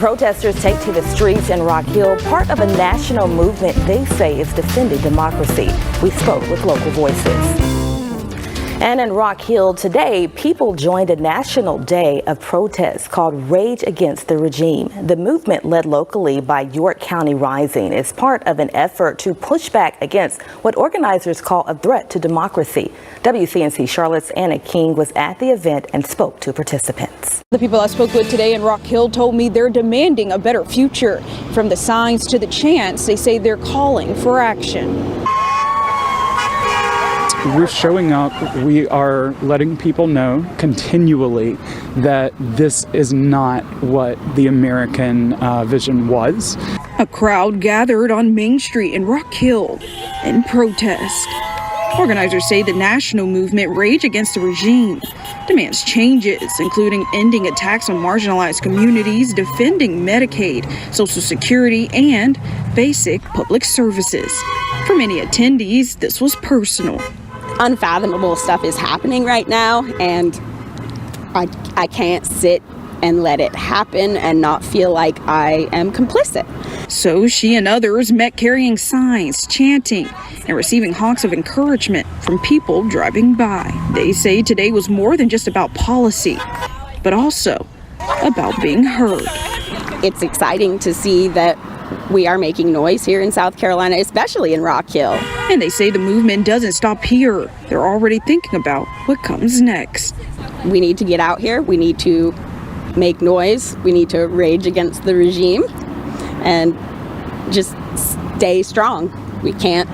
Protesters take to the streets in Rock Hill, part of a national movement they say is defending democracy. We spoke with local voices. And in Rock Hill today, people joined a national day of protest called Rage Against the Regime. The movement, led locally by York County Rising, is part of an effort to push back against what organizers call a threat to democracy. WCNC Charlotte's Anna King was at the event and spoke to participants. The people I spoke with today in Rock Hill told me they're demanding a better future. From the signs to the chants, they say they're calling for action. We're showing up, we are letting people know continually that this is not what the American vision was. A crowd gathered on Main Street in Rock Hill in protest. Organizers say the national movement Rage Against the Regime demands changes, including ending attacks on marginalized communities, defending Medicaid, Social Security, and basic public services. For many attendees, this was personal. Unfathomable stuff is happening right now, and I can't sit and let it happen and not feel like I am complicit. So she and others met carrying signs, chanting, and receiving honks of encouragement from people driving by. They say today was more than just about policy, but also about being heard. It's exciting to see that we are making noise here in South Carolina, especially in Rock Hill. And they say the movement doesn't stop here. They're already thinking about what comes next. We need to get out here. We need to make noise. We need to rage against the regime and just stay strong. We can't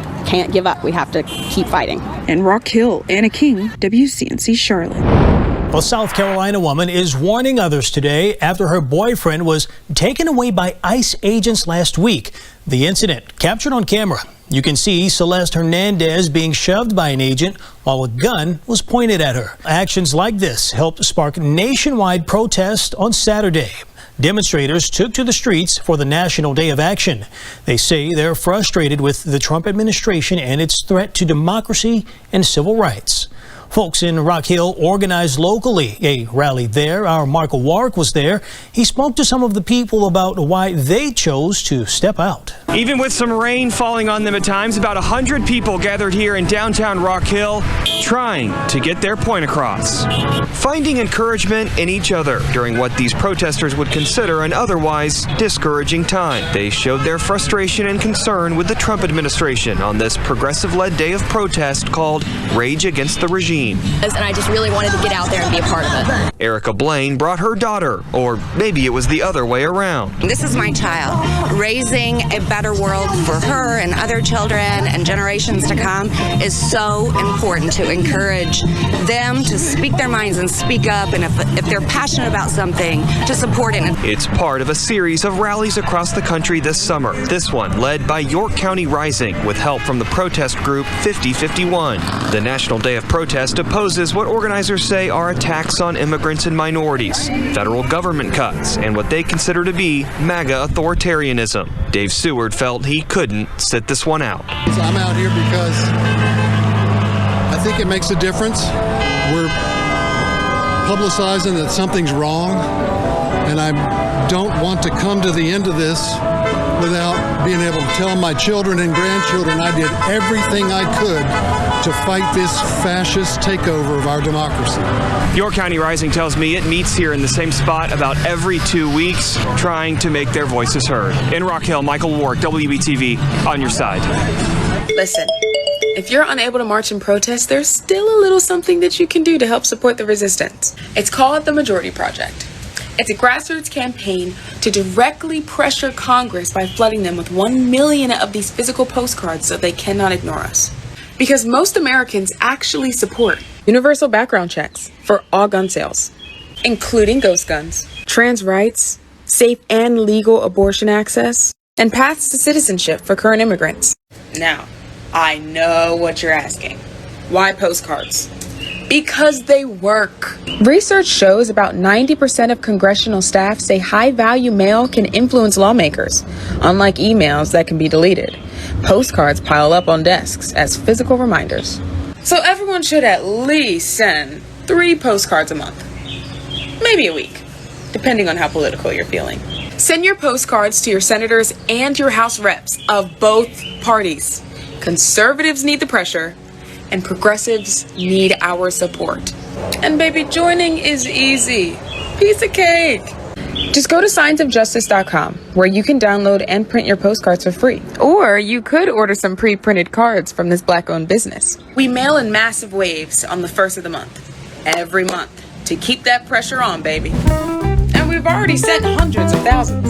give up. We have to keep fighting. In Rock Hill, Anna King, WCNC Charlotte. A South Carolina woman is warning others today after her boyfriend was taken away by ICE agents last week. The incident captured on camera. You can see Celeste Hernandez being shoved by an agent while a gun was pointed at her. Actions like this helped spark nationwide protest on Saturday. Demonstrators took to the streets for the National Day of Action. They say they're frustrated with the Trump administration and its threat to democracy and civil rights. Folks in Rock Hill organized locally a rally there. Our Marco Warwick was there. He spoke to some of the people about why they chose to step out. Even with some rain falling on them at times, about 100 people gathered here in downtown Rock Hill trying to get their point across. Finding encouragement in each other during what these protesters would consider an otherwise discouraging time. They showed their frustration and concern with the Trump administration on this progressive-led day of protest called Rage Against the Regime. And I just really wanted to get out there and be a part of it. Erica Blaine brought her daughter, or maybe it was the other way around. This is my child. Raising a better world for her and other children and generations to come is so important, to encourage them to speak their minds and speak up, and if they're passionate about something, to support it. It's part of a series of rallies across the country this summer. This one led by York County Rising with help from the protest group 5051. The National Day of Protest opposes what organizers say are attacks on immigrants and minorities, federal government cuts, and what they consider to be MAGA authoritarianism. Dave Seward felt he couldn't sit this one out. So I'm out here because I think it makes a difference. We're publicizing that something's wrong, and I don't want to come to the end of this without being able to tell my children and grandchildren I did everything I could to fight this fascist takeover of our democracy. York County Rising tells me it meets here in the same spot about every 2 weeks, trying to make their voices heard. In Rock Hill, Michael Warwick, WBTV, on your side. Listen, if you're unable to march and protest, there's still a little something that you can do to help support the resistance. It's called the Majority Project. It's a grassroots campaign to directly pressure Congress by flooding them with 1 million of these physical postcards so they cannot ignore us. Because most Americans actually support universal background checks for all gun sales, including ghost guns, trans rights, safe and legal abortion access, and paths to citizenship for current immigrants. Now, I know what you're asking. Why postcards? Because they work. Research shows about 90% of congressional staff say high-value mail can influence lawmakers, unlike emails that can be deleted. Postcards pile up on desks as physical reminders. So everyone should at least send 3 postcards a month. Maybe a week, depending on how political you're feeling. Send your postcards to your senators and your House reps of both parties. Conservatives need the pressure, and progressives need our support. And baby, joining is easy. Piece of cake. Just go to signsofjustice.com, where you can download and print your postcards for free. Or you could order some pre-printed cards from this Black-owned business. We mail in massive waves on the 1st of the month, every month, to keep that pressure on, baby. And we've already sent hundreds of thousands.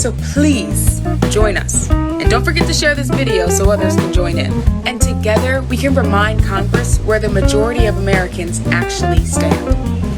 So please join us. And don't forget to share this video so others can join in. And together we can remind Congress where the majority of Americans actually stand.